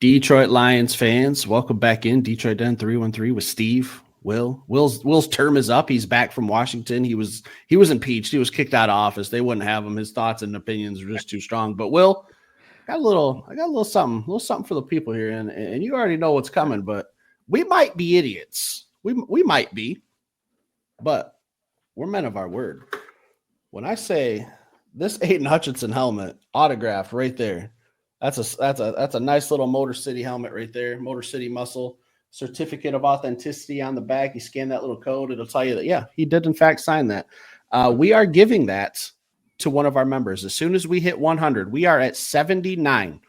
Detroit Lions fans, welcome back in. Detroit Den 313 with Steve. Will's term is up. He's back from Washington. He was impeached. He was kicked out of office. They wouldn't have him. His thoughts and opinions were just too strong. But Will, I got a little something for the people here, and you already know what's coming. But we might be idiots. We might be, but we're men of our word. When I say this Aiden Hutchinson helmet autographed right there, that's a nice little Motor City helmet right there. Motor City Muscle certificate of authenticity on the back. You scan that little code, it'll tell you that he did in fact sign that. We are giving that to one of our members as soon as we hit 100. We are at 79.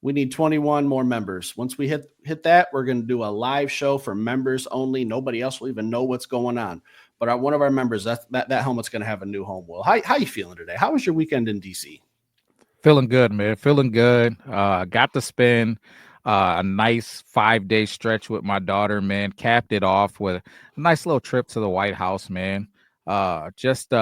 We need 21 more members. Once we hit that, we're going to do a live show for members only. Nobody else will even know what's going on. But one of our members, that helmet's going to have a new home. Will, how you feeling today? How was your weekend in DC? Feeling good, man. Feeling good. Got to spend a nice 5-day stretch with my daughter, man. Capped it off with a nice little trip to the White House, man. Just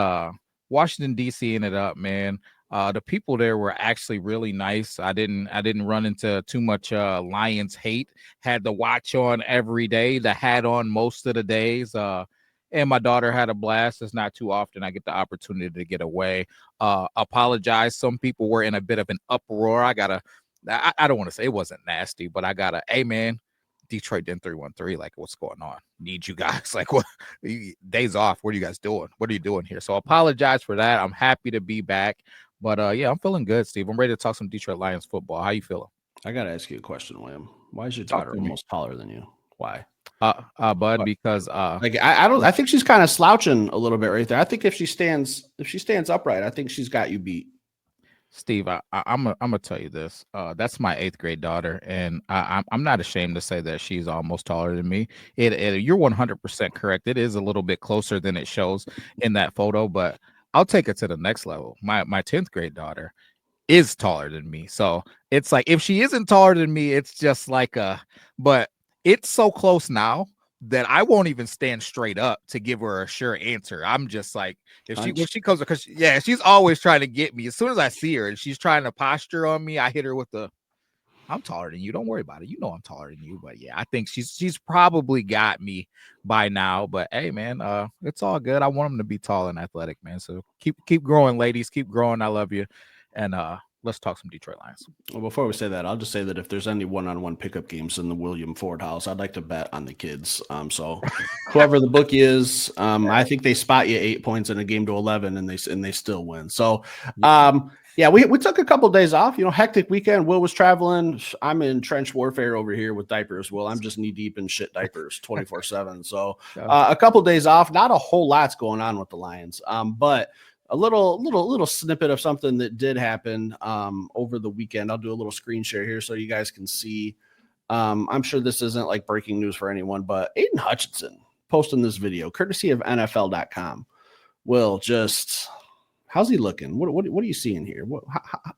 Washington, D.C. ended up, man. The people there were actually really nice. I didn't run into too much Lions hate. Had the watch on every day, the hat on most of the days. And my daughter had a blast. It's not too often I get the opportunity to get away. Apologize. Some people were in a bit of an uproar. I don't want to say it wasn't nasty, but I got hey man, Detroit Den 313, like what's going on? Need you guys. Like what days off? What are you guys doing? What are you doing here? So apologize for that. I'm happy to be back. But yeah, I'm feeling good, Steve. I'm ready to talk some Detroit Lions football. How you feeling? I gotta ask you a question, William. Why is your daughter almost taller than you? Why? Bud, because I think she's kind of slouching a little bit right there. I think if she stands upright, I think she's got you beat. Steve, I'm gonna tell you this. That's my 8th grade daughter, and I'm not ashamed to say that she's almost taller than me. You're 100% correct. It is a little bit closer than it shows in that photo, but I'll take it to the next level. My 10th grade daughter is taller than me, so it's like if she isn't taller than me, it's just like but it's so close now that I won't even stand straight up to give her a sure answer. I'm just like, when she comes, because she's always trying to get me. As soon as I see her and she's trying to posture on me, I hit her with I'm taller than you. Don't worry about it. You know I'm taller than you. But yeah, I think she's probably got me by now. But hey, man, it's all good. I want them to be tall and athletic, man. So keep growing, ladies. Keep growing. I love you. And let's talk some Detroit Lions. Well, before we say that, I'll just say that if there's any one-on-one pickup games in the William Ford house, I'd like to bet on the kids. So whoever the bookie is, I think they spot you 8 points in a game to 11, and they still win. So we took a couple of days off. Hectic weekend. Will was traveling. I'm in trench warfare over here with diapers. Will, I'm just knee deep in shit diapers 24/7. So a couple of days off. Not a whole lot's going on with the Lions, but a little snippet of something that did happen over the weekend. I'll do a little screen share here so you guys can see. I'm sure this isn't like breaking news for anyone, but Aiden Hutchinson posting this video, courtesy of NFL.com. Will, how's he looking? What are you seeing here?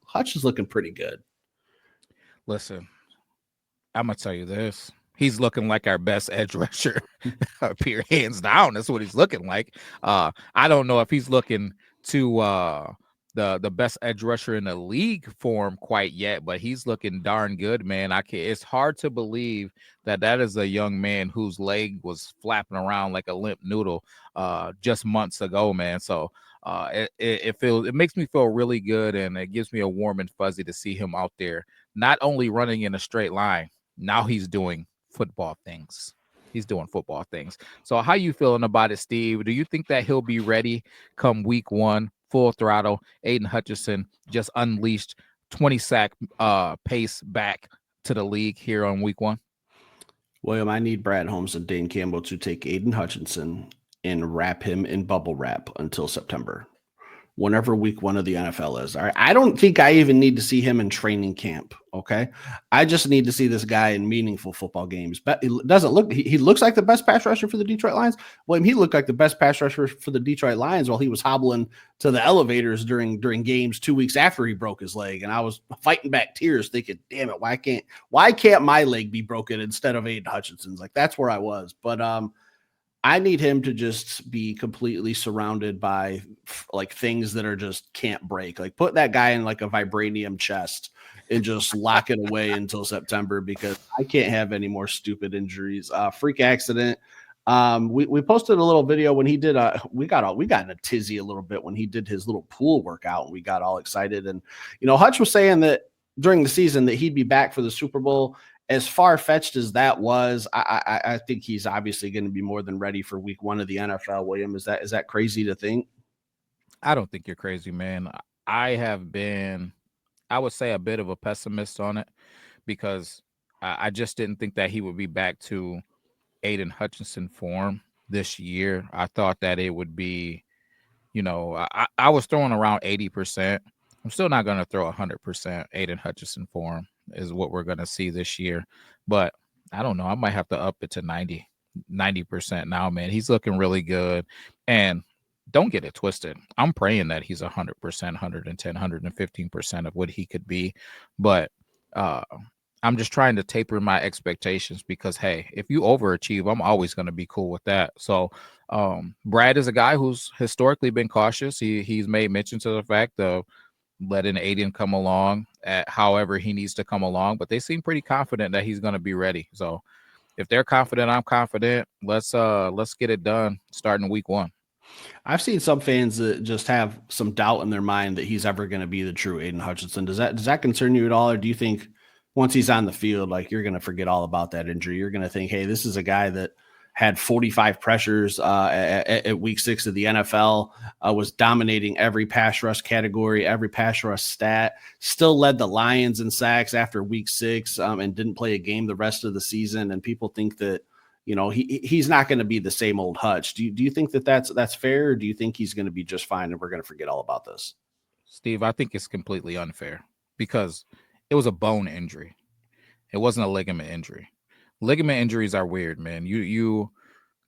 Hutch is looking pretty good. Listen, I'm gonna tell you this. He's looking like our best edge rusher up here, hands down. That's what he's looking like. I don't know if he's looking to the best edge rusher in the league form quite yet, but he's looking darn good, man. It's hard to believe that is a young man whose leg was flapping around like a limp noodle just months ago, man. So it makes me feel really good, and it gives me a warm and fuzzy to see him out there, not only running in a straight line. Now he's doing football things. He's doing football things. So how you feeling about it, Steve? Do you think that he'll be ready come week 1, full throttle? Aiden Hutchinson just unleashed 20-sack pace back to the league here on week 1. William, I need Brad Holmes and Dane Campbell to take Aiden Hutchinson and wrap him in bubble wrap until September, whenever week 1 of the NFL is. All right. I don't think I even need to see him in training camp. Okay. I just need to see this guy in meaningful football games. But it doesn't look, he looks like the best pass rusher for the Detroit Lions. William, he looked like the best pass rusher for the Detroit Lions while he was hobbling to the elevators during games 2 weeks after he broke his leg. And I was fighting back tears thinking, damn it, why can't my leg be broken instead of Aiden Hutchinson's? Like, that's where I was. But, I need him to just be completely surrounded by like things that are just can't break. Like put that guy in like a vibranium chest and just lock it away until September because I can't have any more stupid injuries. Freak accident. We posted a little video when he did we got in a tizzy a little bit when he did his little pool workout, and we got all excited. And Hutch was saying that during the season that he'd be back for the Super Bowl. As far-fetched as that was, I think he's obviously going to be more than ready for week 1 of the NFL. William, is that crazy to think? I don't think you're crazy, man. I have been, I would say, a bit of a pessimist on it because I just didn't think that he would be back to Aiden Hutchinson form this year. I thought that it would be, I was throwing around 80%. I'm still not going to throw 100% Aiden Hutchinson form is what we're going to see this year. But I don't know. I might have to up it to 90% now, man. He's looking really good. And don't get it twisted. I'm praying that he's 100%, 110, 115% of what he could be. But I'm just trying to taper my expectations because, hey, if you overachieve, I'm always going to be cool with that. So Brad is a guy who's historically been cautious. He's made mention to the fact of letting Aiden come along at however he needs to come along, but they seem pretty confident that he's going to be ready. So if they're confident, I'm confident. Let's get it done starting week 1. I've seen some fans that just have some doubt in their mind that he's ever going to be the true Aiden Hutchinson. Does that concern you at all? Or do you think once he's on the field, like you're going to forget all about that injury? You're going to think, hey, this is a guy that had 45 pressures at week 6 of the NFL, was dominating every pass rush category, every pass rush stat, still led the Lions in sacks after week 6 and didn't play a game the rest of the season. And people think that, he's not going to be the same old Hutch. Do you think that that's fair? Or do you think he's going to be just fine and we're going to forget all about this? Steve, I think it's completely unfair because it was a bone injury. It wasn't a ligament injury. Ligament injuries are weird, man. You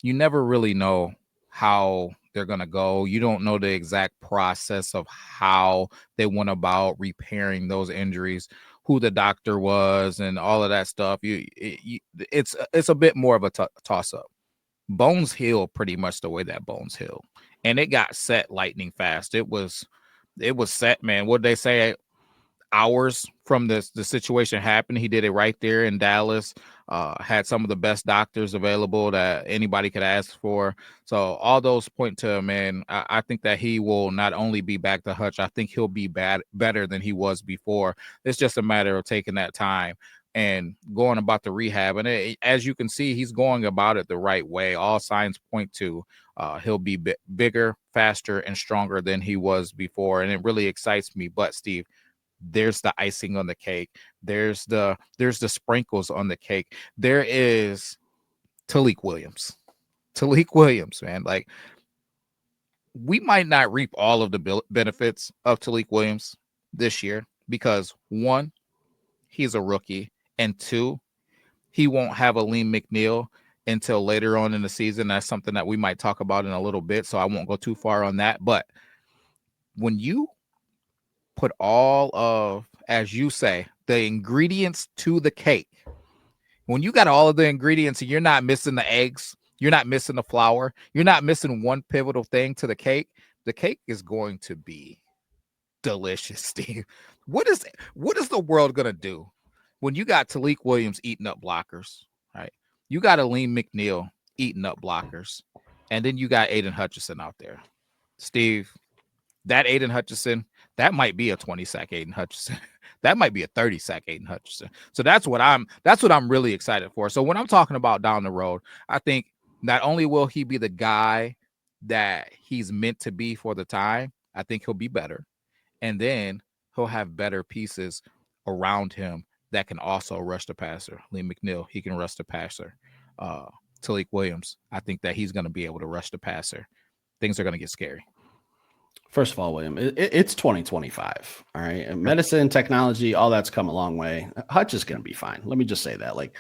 never really know how they're going to go. You don't know the exact process of how they went about repairing those injuries, who the doctor was, and all of that stuff. It's a bit more of a toss-up. Bones heal pretty much the way that bones heal, and it got set lightning fast. It was set, man. What they say? Hours from the situation happened. He did it right there in Dallas. Had some of the best doctors available that anybody could ask for. So all those point to, man, I think that he will not only be back to Hutch, I think he'll be better than he was before. It's just a matter of taking that time and going about the rehab. And as you can see, he's going about it the right way. All signs point to he'll be bigger, faster, and stronger than he was before. And it really excites me. But Steve, there's the icing on the cake. There's the sprinkles on the cake. There is Talik Williams. Talik Williams, man. Like, we might not reap all of the benefits of Talik Williams this year because 1, he's a rookie, and 2, he won't have Aleem McNeil until later on in the season. That's something that we might talk about in a little bit, so I won't go too far on that. But when you put all of, as you say, the ingredients to the cake, when you got all of the ingredients and you're not missing the eggs, you're not missing the flour, you're not missing one pivotal thing to the cake is going to be delicious, Steve. What is the world going to do when you got Talik Williams eating up blockers, right? You got Aleem McNeil eating up blockers, and then you got Aiden Hutchinson out there. Steve, that Aiden Hutchinson, that might be a 20-sack Aiden Hutchinson. That might be a 30-sack Aiden Hutchinson. So that's what I'm really excited for. So when I'm talking about down the road, I think not only will he be the guy that he's meant to be for the time, I think he'll be better. And then he'll have better pieces around him that can also rush the passer. Aleem McNeil, he can rush the passer. Talik Williams, I think that he's going to be able to rush the passer. Things are going to get scary. First of all, William, it's 2025. All right. And medicine, technology, all that's come a long way. Hutch is going to be fine. Let me just say that. Like,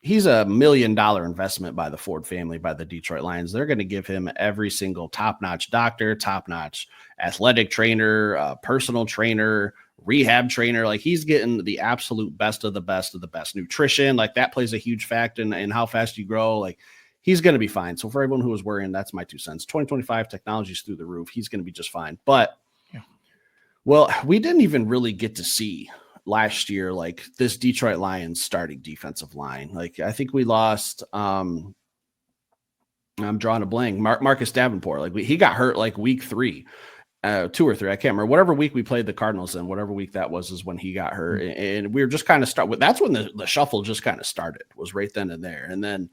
he's $1 million investment by the Ford family, by the Detroit Lions. They're going to give him every single top-notch doctor, top-notch athletic trainer, personal trainer, rehab trainer. Like, he's getting the absolute best of the best of the best. Nutrition, like, that plays a huge factor in how fast you grow. Like, he's going to be fine. So for everyone who was worrying, that's my 2 cents. 2025 technology's through the roof. He's going to be just fine. But, well, we didn't even really get to see last year, like this Detroit Lions starting defensive line. Like I think we lost. I'm drawing a blank. Marcus Davenport. Like he got hurt like week 3. 2 or 3, I can't remember. Whatever week we played the Cardinals in, whatever week that was, is when he got hurt, and we were just kind of that's when the shuffle just kind of started. Was right then and there, and then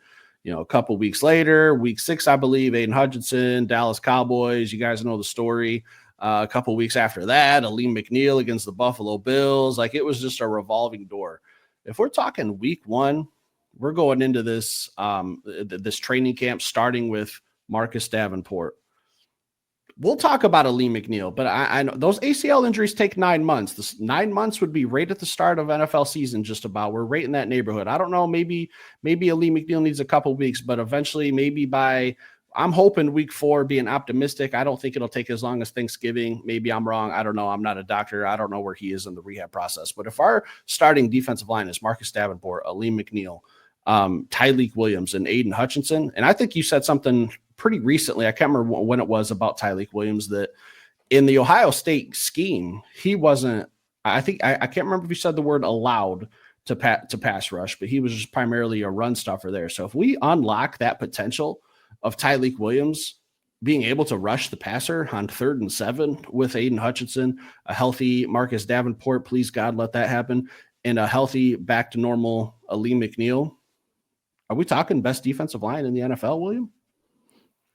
a couple weeks later, week 6, I believe, Aiden Hutchinson, Dallas Cowboys. You guys know the story. A couple weeks after that, Aleem McNeil against the Buffalo Bills. Like it was just a revolving door. If we're talking week 1, we're going into this this training camp starting with Marcus Davenport. We'll talk about Aleem McNeil, but I know those ACL injuries take 9 months. This 9 months would be right at the start of NFL season, just about. We're right in that neighborhood. I don't know. Maybe Aleem McNeil needs a couple weeks, but eventually, maybe I'm hoping week 4, being optimistic. I don't think it'll take as long as Thanksgiving. Maybe I'm wrong. I don't know. I'm not a doctor. I don't know where he is in the rehab process. But if our starting defensive line is Marcus Davenport, Aleem McNeil, Tyleik Williams, and Aiden Hutchinson, and I think you said something pretty recently, I can't remember when it was, about Tyleik Williams, that in the Ohio State scheme, he wasn't, I think, I can't remember if you said the word allowed to pass rush, but he was just primarily a run stuffer there. So if we unlock that potential of Tyleik Williams being able to rush the passer on 3rd and 7 with Aiden Hutchinson, a healthy Marcus Davenport, please God, let that happen, and a healthy, back to normal Aleem McNeil, are we talking best defensive line in the NFL, William?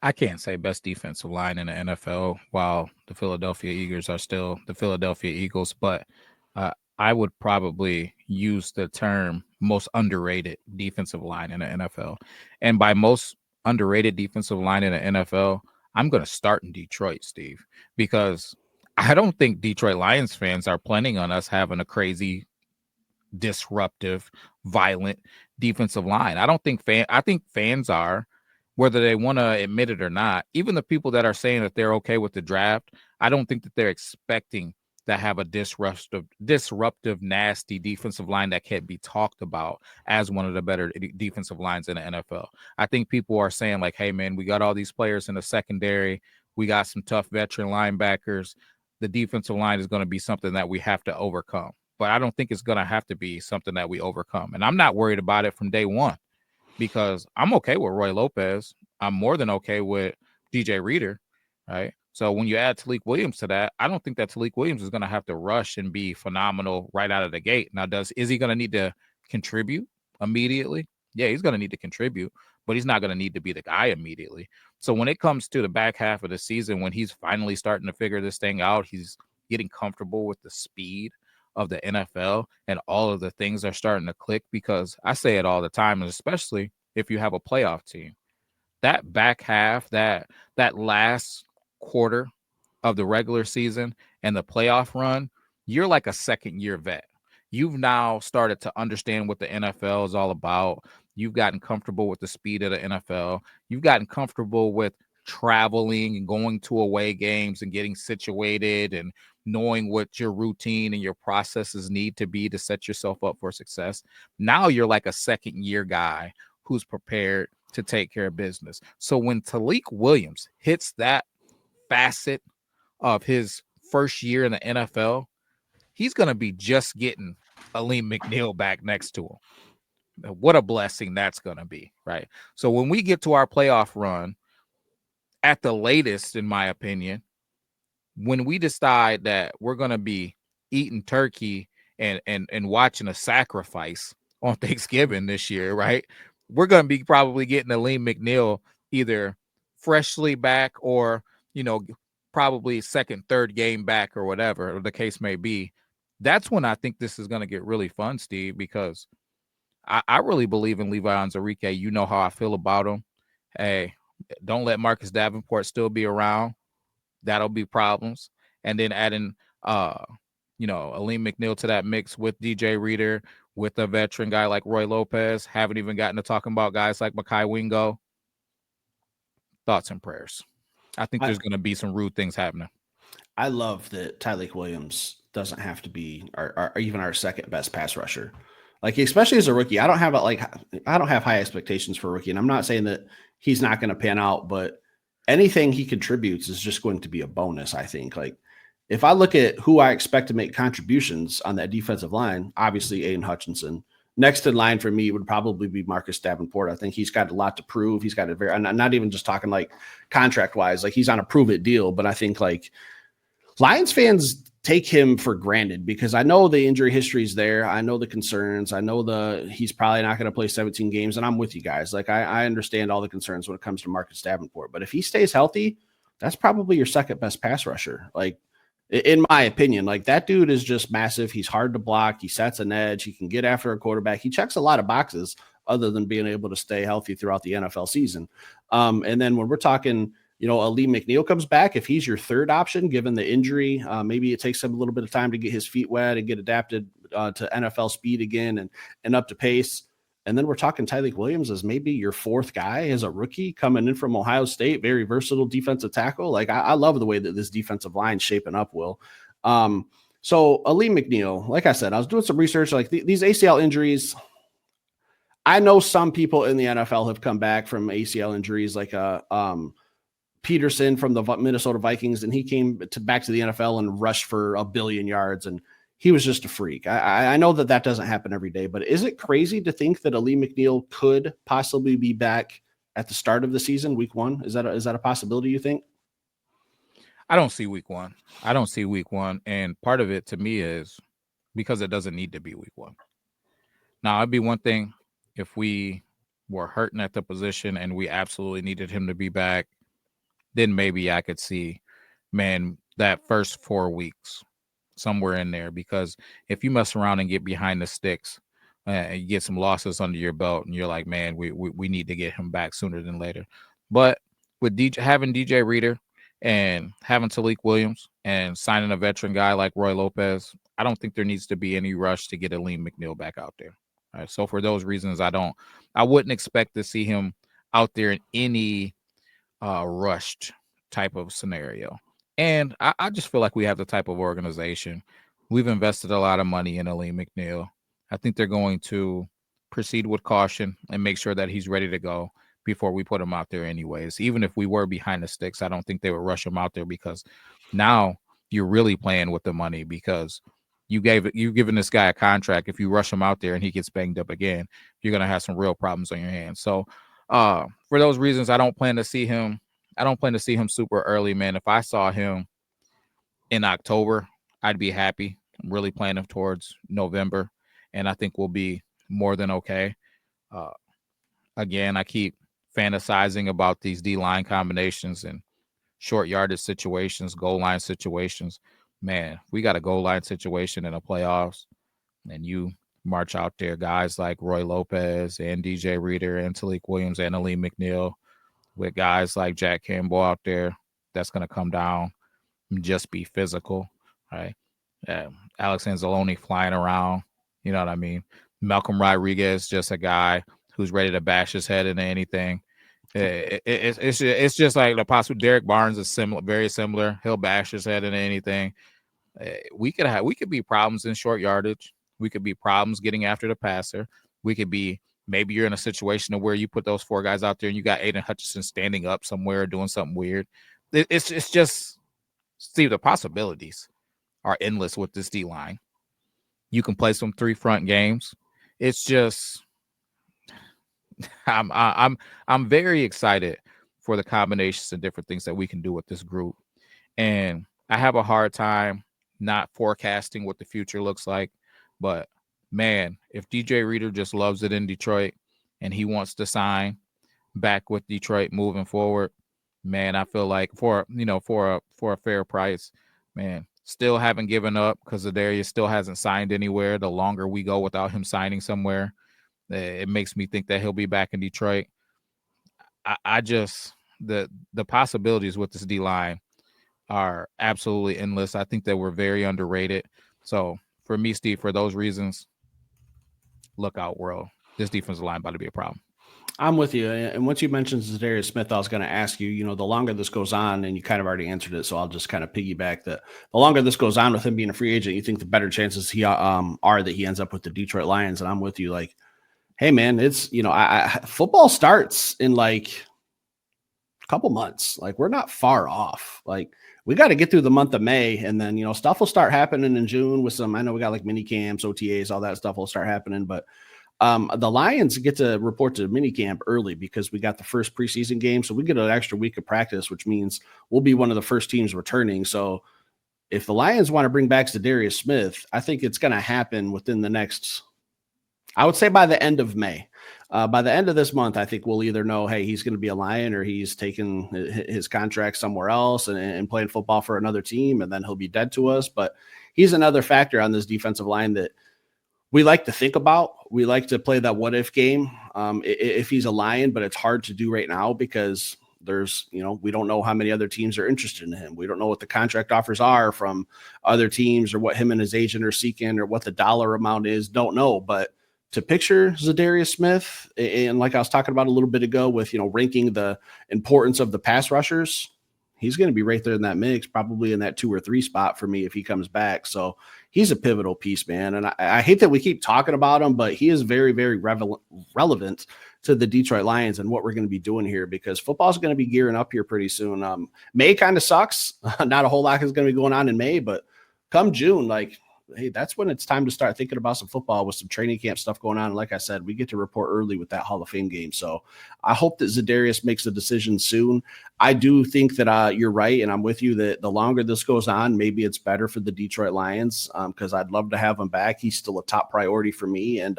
I can't say best defensive line in the NFL while the Philadelphia Eagles are still the Philadelphia Eagles, but I would probably use the term most underrated defensive line in the NFL. And by most underrated defensive line in the NFL, I'm going to start in Detroit, Steve, because I don't think Detroit Lions fans are planning on us having a crazy, disruptive, violent defensive line. I think fans are, whether they want to admit it or not. Even the people that are saying that they're okay with the draft, I don't think that they're expecting to have a disruptive, nasty defensive line that can't be talked about as one of the better defensive lines in the NFL. I think people are saying like, hey, man, we got all these players in the secondary. We got some tough veteran linebackers. The defensive line is going to be something that we have to overcome. But I don't think it's going to have to be something that we overcome. And I'm not worried about it from day one, because I'm okay with Roy Lopez. I'm more than okay with DJ Reader, right? So when you add Tyleik Williams to that, I don't think that Tyleik Williams is going to have to rush and be phenomenal right out of the gate. Now, is he going to need to contribute immediately? Yeah, he's going to need to contribute, but he's not going to need to be the guy immediately. So when it comes to the back half of the season, when he's finally starting to figure this thing out, he's getting comfortable with the speed of the NFL, and all of the things are starting to click, because I say it all the time, and especially if you have a playoff team, that back half, that last quarter of the regular season and the playoff run, you're like a second-year vet. You've now started to understand what the NFL is all about. You've gotten comfortable with the speed of the NFL. You've gotten comfortable with traveling and going to away games and getting situated and knowing what your routine and your processes need to be to set yourself up for success. Now you're like a second-year guy who's prepared to take care of business. So when Tyleik Williams hits that facet of his first year in the NFL, he's going to be just getting Aleem McNeil back next to him. What a blessing that's going to be, right? So when we get to our playoff run, at the latest, in my opinion, when we decide that we're going to be eating turkey and watching a sacrifice on Thanksgiving this year, right? We're going to be probably getting Aleem McNeil either freshly back or, probably second, third game back or whatever the case may be. That's when I think this is going to get really fun, Steve, because I really believe in Levi Onwuzurike. You know how I feel about him. Hey, don't let Marcus Davenport still be around. That'll be problems. And then adding, Aleem McNeil to that mix with DJ Reader, with a veteran guy like Roy Lopez. Haven't even gotten to talking about guys like Mekhi Wingo. Thoughts and prayers. I think there's going to be some rude things happening. I love that Tyleik Williams doesn't have to be even our second best pass rusher. Like, especially as a rookie, I don't have high expectations for a rookie. And I'm not saying that he's not going to pan out, but anything he contributes is just going to be a bonus, I think. Like, if I look at who I expect to make contributions on that defensive line, obviously Aiden Hutchinson. Next in line for me would probably be Marcus Davenport. I think he's got a lot to prove. He's got a very, I'm not even just talking like contract wise, like he's on a prove it deal, but I think like Lions fans take him for granted because I know the injury history is there. I know the concerns. I know he's probably not going to play 17 games, and I'm with you guys. Like I understand all the concerns when it comes to Marcus Davenport, but if he stays healthy, that's probably your second best pass rusher. Like, in my opinion, like that dude is just massive. He's hard to block. He sets an edge. He can get after a quarterback. He checks a lot of boxes other than being able to stay healthy throughout the NFL season. And then when we're talking, Aleem McNeil comes back, if he's your third option, given the injury, maybe it takes him a little bit of time to get his feet wet and get adapted to NFL speed again and up to pace. And then we're talking Tyleik Williams as maybe your fourth guy as a rookie coming in from Ohio State, very versatile defensive tackle. Like I love the way that this defensive line's shaping up, Will. So Aleem McNeil, like I said, I was doing some research, like these ACL injuries. I know some people in the NFL have come back from ACL injuries, like Peterson from the Minnesota Vikings, and he came back to the NFL and rushed for 1 billion yards, and he was just a freak. I know that doesn't happen every day, but is it crazy to think that Aleem McNeil could possibly be back at the start of the season, week 1? Is that a possibility, you think? I don't see week 1. I don't see week 1. And part of it to me is because it doesn't need to be week 1. Now, it'd be one thing if we were hurting at the position and we absolutely needed him to be back, then maybe I could see, man, that first 4 weeks somewhere in there, because if you mess around and get behind the sticks and you get some losses under your belt and you're like, man, we need to get him back sooner than later. But with having DJ Reader and having Tyleik Williams and signing a veteran guy like Roy Lopez, I don't think there needs to be any rush to get Aleem McNeil back out there. All right. So for those reasons, I wouldn't expect to see him out there in any rushed type of scenario. And I just feel like we have the type of organization. We've invested a lot of money in Aleem McNeil. I think they're going to proceed with caution and make sure that he's ready to go before we put him out there anyways. Even if we were behind the sticks, I don't think they would rush him out there, because now you're really playing with the money, because you've given this guy a contract. If you rush him out there and he gets banged up again, you're going to have some real problems on your hands. So for those reasons, I don't plan to see him super early, man. If I saw him in October, I'd be happy. I'm really planning towards November, and I think we'll be more than okay. Again, I keep fantasizing about these D-line combinations and short yardage situations, goal line situations. Man, we got a goal line situation in the playoffs, and you march out there guys like Roy Lopez and DJ Reader and Tyleik Williams and Aleem McNeil with guys like Jack Campbell out there. That's going to come down and just be physical, right? Alex Anzalone flying around, you know what I mean? Malcolm Rodriguez, just a guy who's ready to bash his head into anything. It's just like the possible. Derek Barnes is very similar. He'll bash his head into anything. We could be problems in short yardage. We could be problems getting after the passer. We could be, maybe you're in a situation where you put those 4 guys out there and you got Aiden Hutchinson standing up somewhere doing something weird. It's just, Steve, the possibilities are endless with this D line. You can play some 3 front games. It's just, I'm very excited for the combinations and different things that we can do with this group. And I have a hard time not forecasting what the future looks like. But man, if DJ Reader just loves it in Detroit and he wants to sign back with Detroit moving forward, man, I feel like for a fair price, man, still haven't given up, because Adarius still hasn't signed anywhere. The longer we go without him signing somewhere, it makes me think that he'll be back in Detroit. The possibilities with this D-line are absolutely endless. I think that we're very underrated. So for me, Steve, for those reasons, look out, world. This defensive line about to be a problem. I'm with you. And once you mentioned Zadarius Smith, I was going to ask you, the longer this goes on, and you kind of already answered it, so I'll just kind of piggyback that the longer this goes on with him being a free agent, you think the better chances are that he ends up with the Detroit Lions. And I'm with you. Like, hey man, it's, football starts in like couple months. Like, we're not far off. Like, we got to get through the month of May, and then, you know, stuff will start happening in June with some. I know we got like mini camps, OTAs, all that stuff will start happening, but the Lions get to report to minicamp early because we got the first preseason game. So we get an extra week of practice, which means we'll be one of the first teams returning. So if the Lions want to bring back Zadarius Smith, I think it's going to happen within the next, I would say by the end of May. By the end of this month, I think we'll either know, hey, he's going to be a Lion or he's taking his contract somewhere else and playing football for another team, and then he'll be dead to us. But he's another factor on this defensive line that we like to think about. We like to play that what if game if he's a Lion, but it's hard to do right now because there's, you know, we don't know how many other teams are interested in him. We don't know what the contract offers are from other teams or what him and his agent are seeking or what the dollar amount is. Don't know. But to picture Zadarius Smith, and like I was talking about a little bit ago with, you know, ranking the importance of the pass rushers, he's going to be right there in that mix, probably in that 2 or 3 spot for me if he comes back. So he's a pivotal piece, man. And I hate that we keep talking about him, but he is very, very relevant to the Detroit Lions and what we're going to be doing here, because football is going to be gearing up here pretty soon. May kind of sucks. Not a whole lot is going to be going on in May, but come June, like, hey, that's when it's time to start thinking about some football with some training camp stuff going on. And like I said, we get to report early with that Hall of Fame game. So I hope that Zadarius makes a decision soon. I do think that you're right, and I'm with you that the longer this goes on, maybe it's better for the Detroit Lions, because I'd love to have him back. He's still a top priority for me, and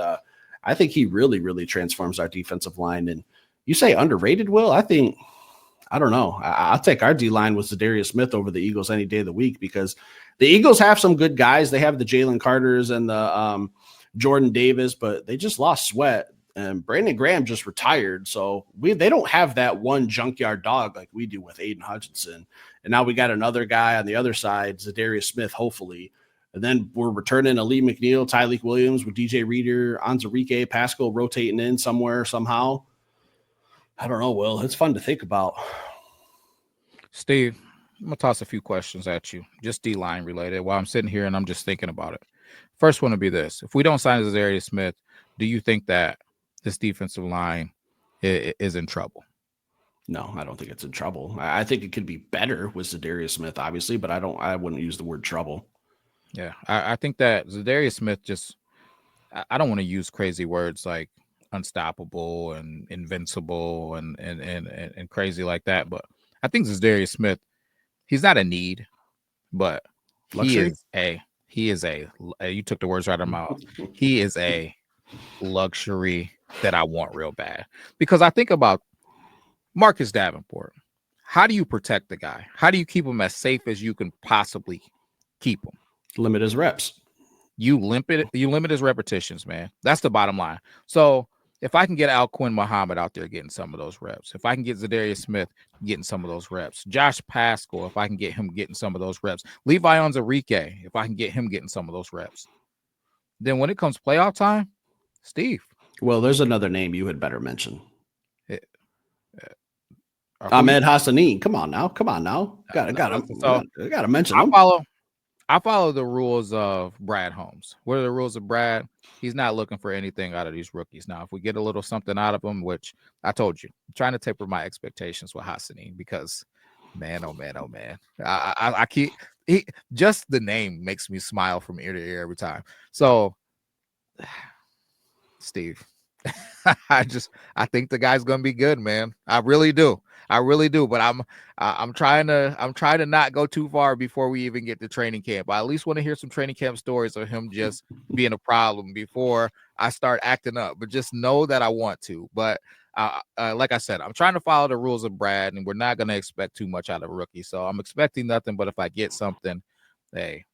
I think he really, really transforms our defensive line. And you say underrated, Will? I don't know. I'll take our D-line with Zadarius Smith over the Eagles any day of the week, because the Eagles have some good guys. They have the Jalen Carters and the Jordan Davis, but they just lost Sweat, and Brandon Graham just retired. So they don't have that one junkyard dog like we do with Aiden Hutchinson. And now we got another guy on the other side, Zadarius Smith, hopefully. And then we're returning Ali McNeil, Tyleek Williams with DJ Reader, Anzarike, Pascal rotating in somewhere, somehow. I don't know, Will. It's fun to think about. Steve, I'm going to toss a few questions at you, just D-line related, while I'm sitting here and I'm just thinking about it. First one would be this. If we don't sign Zadarius Smith, do you think that this defensive line is in trouble? No, I don't think it's in trouble. I think it could be better with Zadarius Smith, obviously, but I wouldn't use the word trouble. Yeah, I think that Zadarius Smith just, I don't want to use crazy words like unstoppable and invincible and crazy like that, but I think Zadarius Smith, he's not a need, but Luxury? he is a you took the words right out of my mouth. He is a luxury that I want real bad, because I think about Marcus Davenport. How do you protect the guy? How do you keep him as safe as you can possibly keep him? Limit his reps. You limit his repetitions, man. That's the bottom line. So if I can get Alquin Muhammad out there getting some of those reps, if I can get Zadarius Smith getting some of those reps, Josh Pascal, if I can get him getting some of those reps, Levi Onwuzurike, if I can get him getting some of those reps, then when it comes playoff time, Steve. Well, there's another name you had better mention. Ahmed Hassanin. Come on now. Gotta mention him. I follow the rules of Brad Holmes. What are the rules of Brad? He's not looking for anything out of these rookies. Now, if we get a little something out of them, which I told you, I'm trying to taper my expectations with Hassanin, because man, oh man, I keep just the name makes me smile from ear to ear every time. So, Steve, I think the guy's gonna be good, man. I really do. But I'm trying to not go too far before we even get to training camp. I at least want to hear some training camp stories of him just being a problem before I start acting up. But just know that I want to. But like I said, I'm trying to follow the rules of Brad, and we're not going to expect too much out of a rookie. So I'm expecting nothing. But if I get something, hey,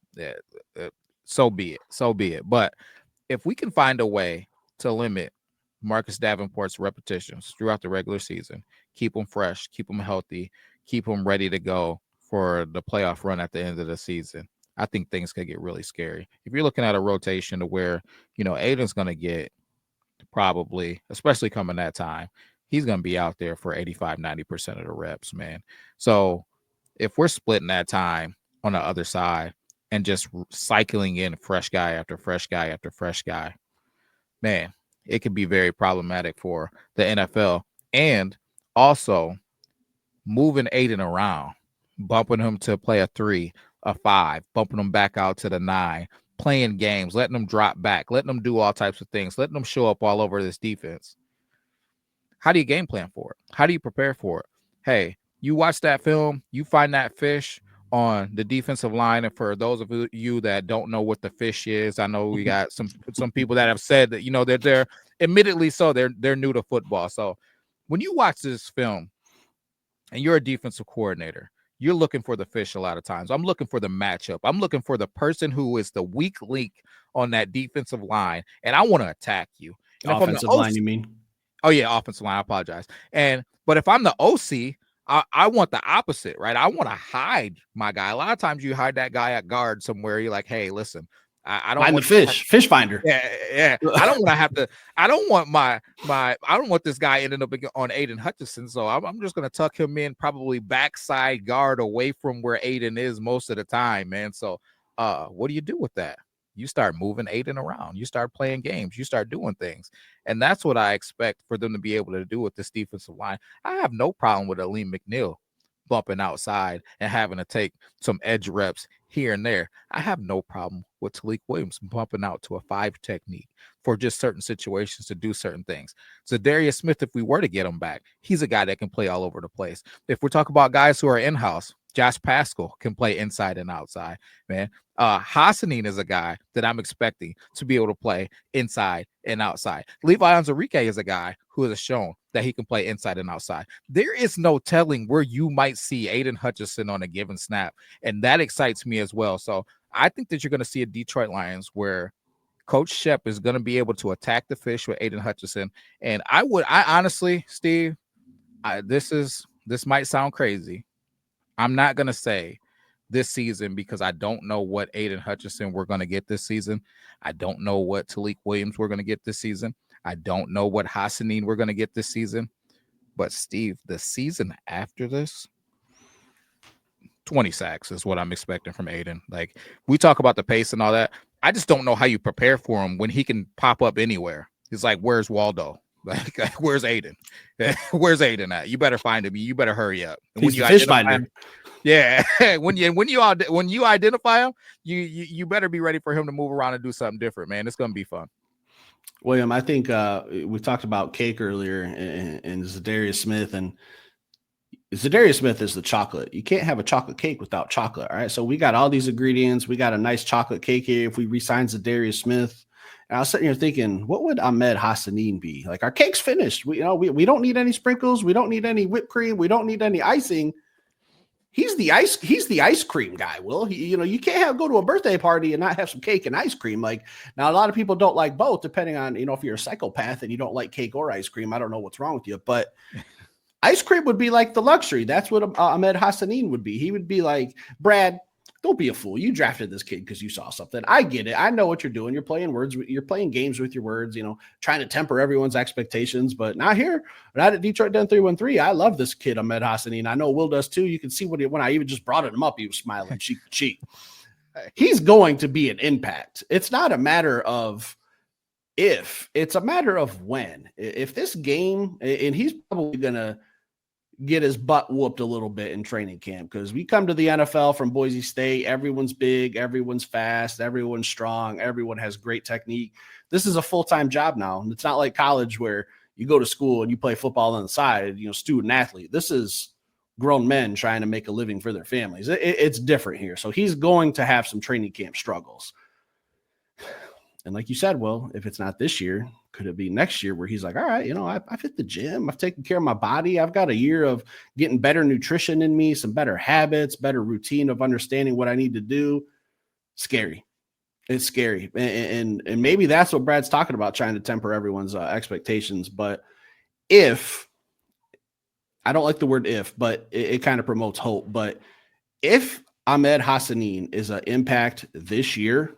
so be it. But if we can find a way to limit Marcus Davenport's repetitions throughout the regular season, keep him fresh, keep him healthy, keep him ready to go for the playoff run at the end of the season, I think things could get really scary. If you're looking at a rotation to where, you know, Aiden's going to get probably, especially coming that time, he's going to be out there for 85-90% of the reps, man. So if we're splitting that time on the other side and just cycling in fresh guy after fresh guy after fresh guy, man, it could be very problematic for the NFL. And also, moving Aiden around, bumping him to play a 3, a 5, bumping him back out to the 9, playing games, letting them drop back, letting them do all types of things, letting them show up all over this defense. How do you game plan for it? How do you prepare for it? Hey, you watch that film, you find that fish on the defensive line. And for those of you that don't know what the fish is, I know we got some people that have said that, you know, they're admittedly so they're new to football. So when you watch this film and you're a defensive coordinator, you're looking for the fish a lot of times. I'm looking for the matchup. I'm looking for the person who is the weak link on that defensive line, and I want to attack you. And offensive line, you mean? Oh yeah, offensive line. I apologize. But if I'm the OC, I want the opposite, right? I want to hide my guy. A lot of times you hide that guy at guard somewhere. You're like, hey, listen, I don't find the fish finder. Yeah. I don't want to have to. I don't want this guy ending up on Aiden Hutchinson. So I'm just gonna tuck him in, probably backside guard away from where Aiden is most of the time, man. So what do you do with that? You start moving Aiden around. You start playing games. You start doing things. And that's what I expect for them to be able to do with this defensive line. I have no problem with Aleem McNeil bumping outside and having to take some edge reps here and there. I have no problem with Talik Williams bumping out to a 5 technique for just certain situations to do certain things. So Darius Smith, if we were to get him back, he's a guy that can play all over the place. If we're talking about guys who are in-house, Josh Pascal can play inside and outside, man. Hassanin is a guy that I'm expecting to be able to play inside and outside. Levi Onwuzurike is a guy who has shown that he can play inside and outside. There is no telling where you might see Aiden Hutchinson on a given snap, and that excites me as well. So I think that you're going to see a Detroit Lions where Coach Shep is going to be able to attack the fish with Aiden Hutchinson. And I honestly, Steve, this might sound crazy. I'm not going to say this season because I don't know what Aiden Hutchinson we're going to get this season. I don't know what Talik Williams we're going to get this season. I don't know what Hassanin we're going to get this season. But, Steve, the season after this, 20 sacks is what I'm expecting from Aiden. Like, we talk about the pace and all that. I just don't know how you prepare for him when he can pop up anywhere. He's like, where's Waldo? Like, where's Aiden? Where's Aiden at? You better find him. You better hurry up. And He's the fish finder. Yeah, when you identify him, you better be ready for him to move around and do something different, man. It's gonna be fun. William, I think we talked about cake earlier and Zadarius Smith, and Zadarius Smith is the chocolate. You can't have a chocolate cake without chocolate. All right, so we got all these ingredients. We got a nice chocolate cake here. If we re-sign Zadarius Smith, and I was sitting here thinking, what would Ahmed Hassanin be? Like, our cake's finished. We don't need any sprinkles. We don't need any whipped cream. We don't need any icing. He's the ice cream guy. Will he, you can't go to a birthday party and not have some cake and ice cream. Like, now a lot of people don't like both, depending on, if you're a psychopath and you don't like cake or ice cream. I don't know what's wrong with you, but ice cream would be like the luxury. That's what Ahmed Hassanin would be. He would be like, Brad, don't be a fool. You drafted this kid because you saw something. I get it. I know what you're doing. You're playing words. You're playing games with your words, trying to temper everyone's expectations. But not here. Not at Detroit Den 313. I love this kid, Ahmed Hassanin. I know Will does too. You can see when I even just brought him up, he was smiling cheek to cheek. He's going to be an impact. It's not a matter of if. It's a matter of when. If this game, and he's probably going to get his butt whooped a little bit in training camp, because we come to the NFL from Boise State. Everyone's big, everyone's fast, everyone's strong, everyone has great technique. This is a full-time job now. It's not like college where you go to school and you play football on the side, student athlete. This is grown men trying to make a living for their families. It's different here. So he's going to have some training camp struggles. And like you said, well, if it's not this year, could it be next year where he's like, all right, I've hit the gym. I've taken care of my body. I've got a year of getting better nutrition in me, some better habits, better routine of understanding what I need to do. Scary. It's scary. And maybe that's what Brad's talking about, trying to temper everyone's expectations. But if, I don't like the word if, but it kind of promotes hope. But if Ahmed Hassanin is an impact this year,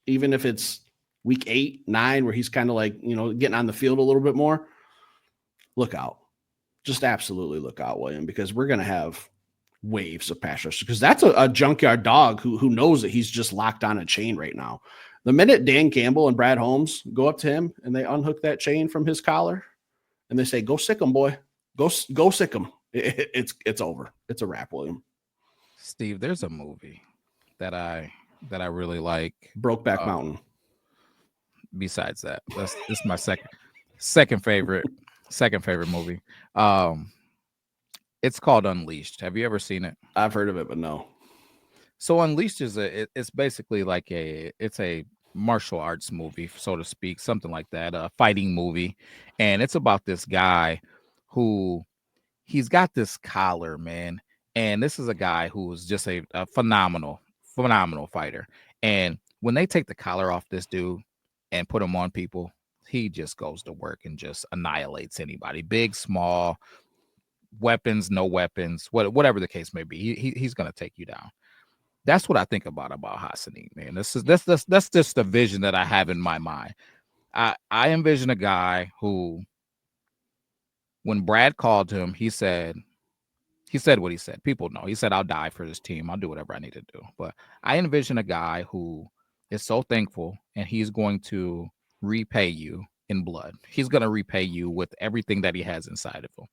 even if it's week 8, 9, where he's kind of like, getting on the field a little bit more, look out. Just absolutely look out, William, because we're going to have waves of pass rush, because that's a junkyard dog who knows that he's just locked on a chain right now. The minute Dan Campbell and Brad Holmes go up to him and they unhook that chain from his collar and they say, go sick him, boy, go sick him. it's over. It's a wrap, William. Steve, there's a movie that I really like. Brokeback Mountain. Besides that, this is my second favorite movie. It's called Unleashed. Have you ever seen it? I've heard of it, but no. So Unleashed is it's basically like it's a martial arts movie, so to speak, something like that, a fighting movie. And it's about this guy who he's got this collar, man. And this is a guy who is just a phenomenal fighter. And when they take the collar off this dude and put him on people, he just goes to work and just annihilates anybody, big, small, weapons, no weapons, whatever the case may be. He's going to take you down. That's what I think about Hassanin, man. That's just the vision that I have in my mind. I envision a guy who, when Brad called him, he said what he said. People know. He said, "I'll die for this team. I'll do whatever I need to do." But I envision a guy who is so thankful, and he's going to repay you in blood. He's going to repay you with everything that he has inside of him.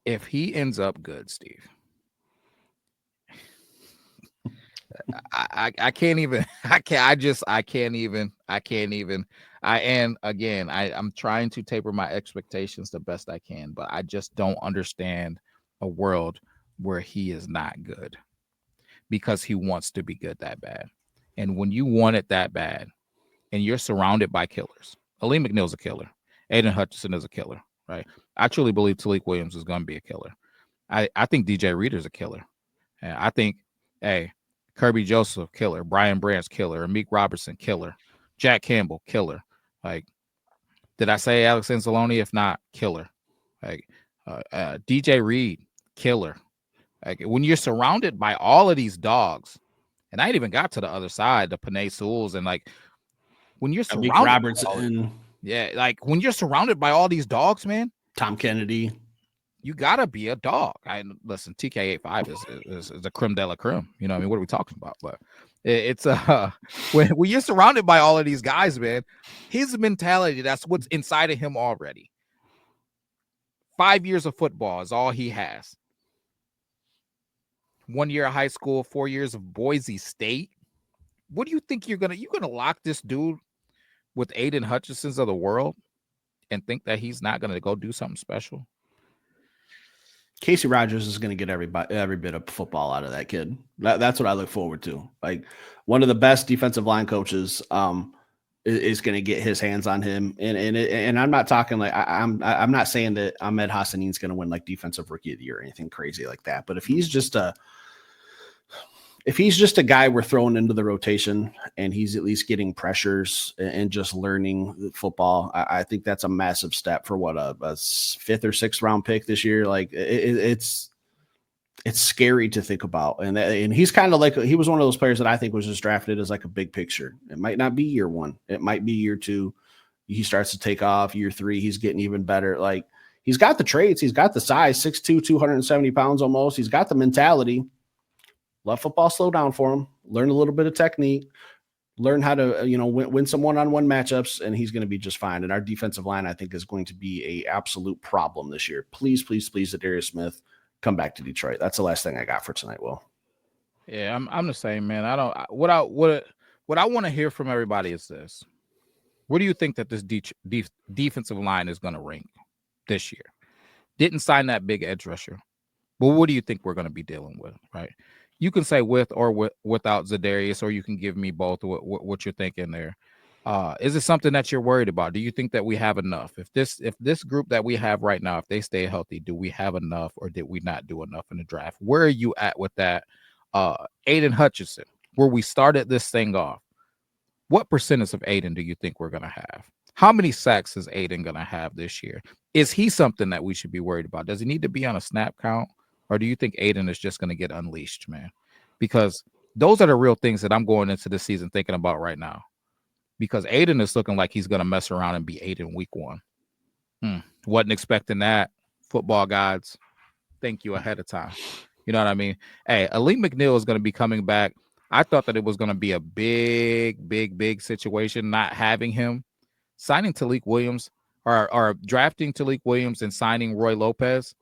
If he ends up good, Steve, I can't even. I'm trying to taper my expectations the best I can, but I just don't understand a world where he is not good because he wants to be good that bad. And when you want it that bad and you're surrounded by killers, Aleem McNeil's a killer. Aiden Hutchinson is a killer, right? I truly believe Talik Williams is going to be a killer. I think DJ Reader's a killer. And I think, Kirby Joseph, killer. Brian Branch, killer. Amik Robertson, killer. Jack Campbell, killer. Like, did I say Alex Anzalone? If not, killer. Like, DJ Reed, killer. Like, when you're surrounded by all of these dogs, and I ain't even got to the other side, the Panay Sewells, and like, when you're surrounded, Amik Robertson, like when you're surrounded by all these dogs, man. Tom Kennedy. You gotta be a dog. Listen, TK85 is a creme de la creme. You know what I mean? What are we talking about? But it's when you're surrounded by all of these guys, man, his mentality, that's what's inside of him already. 5 years of football is all he has. 1 year of high school, 4 years of Boise State. What do you think you're gonna lock this dude with Aiden Hutchinson's of the world and think that he's not gonna go do something special? Casey Rogers is going to get every bit of football out of that kid. That's what I look forward to. Like, one of the best defensive line coaches is going to get his hands on him. And I'm not talking like I'm not saying that Ahmed Hassanin's going to win like defensive rookie of the year or anything crazy like that. But if he's just a guy we're throwing into the rotation and he's at least getting pressures and just learning football, I think that's a massive step for what a 5th or 6th round pick this year. Like, it's scary to think about. And he's kind of like, he was one of those players that I think was just drafted as like a big picture. It might not be year 1. It might be year 2. He starts to take off. Year 3, he's getting even better. Like, he's got the traits. He's got the size, 6'2", 270 pounds almost. He's got the mentality. Let football slow down for him. Learn a little bit of technique. Learn how to, win some one-on-one matchups, and he's going to be just fine. And our defensive line, I think, is going to be a absolute problem this year. Please, please, please, Zadarius Smith, come back to Detroit. That's the last thing I got for tonight, Will. Yeah, I'm the same, man. What I want to hear from everybody is this: where do you think that this defensive line is going to rank this year? Didn't sign that big edge rusher, but what do you think we're going to be dealing with, right? You can say with or without Zadarius, or you can give me both what you're thinking there. Is it something that you're worried about? Do you think that we have enough? If this group that we have right now, if they stay healthy, do we have enough, or did we not do enough in the draft? Where are you at with that? Aiden Hutchinson, where we started this thing off, what percentage of Aiden do you think we're going to have? How many sacks is Aiden going to have this year? Is he something that we should be worried about? Does he need to be on a snap count? Or do you think Aiden is just going to get unleashed, man? Because those are the real things that I'm going into this season thinking about right now. Because Aiden is looking like he's going to mess around and be Aiden week 1. Wasn't expecting that. Football gods, thank you ahead of time. You know what I mean? Hey, Aleem McNeil is going to be coming back. I thought that it was going to be a big situation not having him. Signing Talik Williams, or drafting Talik Williams and signing Roy Lopez,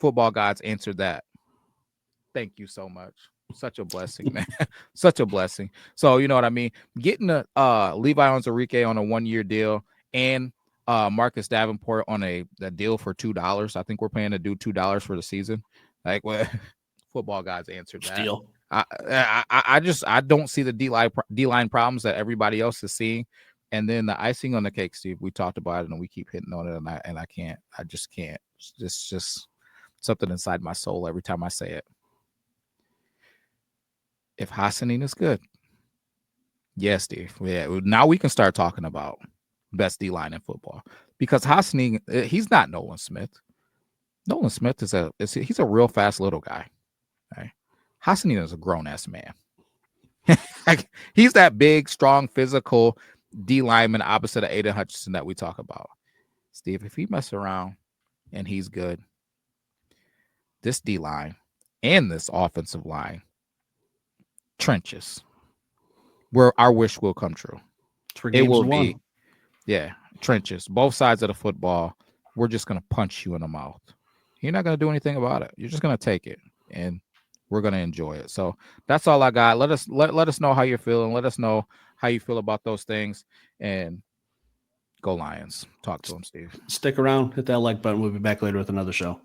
Football Gods answered that. Thank you so much. Such a blessing, man. Such a blessing. So you know what I mean? Getting a Levi Onwuzurike on a 1-year deal and Marcus Davenport on a deal for $2. I think we're paying a dude $2 for the season. Like, well, Football Gods answered that. Steal. I don't see the D-line problems that everybody else is seeing. And then the icing on the cake, Steve, we talked about it and we keep hitting on it, and I just can't. It's just something inside my soul every time I say it. If Hassanin is good, yes, Steve. Yeah, now we can start talking about best D-line in football, because Hassanin, he's not Nolan Smith. Nolan Smith he's a real fast little guy. Right? Hassanin is a grown-ass man. He's that big, strong, physical D lineman opposite of Aiden Hutchinson that we talk about. Steve, if he mess around and he's good, this D line and this offensive line, trenches, where our wish will come true. It will be, trenches, both sides of the football. We're just going to punch you in the mouth. You're not going to do anything about it. You're just going to take it, and we're going to enjoy it. So that's all I got. Let us know how you're feeling. Let us know how you feel about those things, and go Lions. Talk to them, Steve. Stick around, hit that like button. We'll be back later with another show.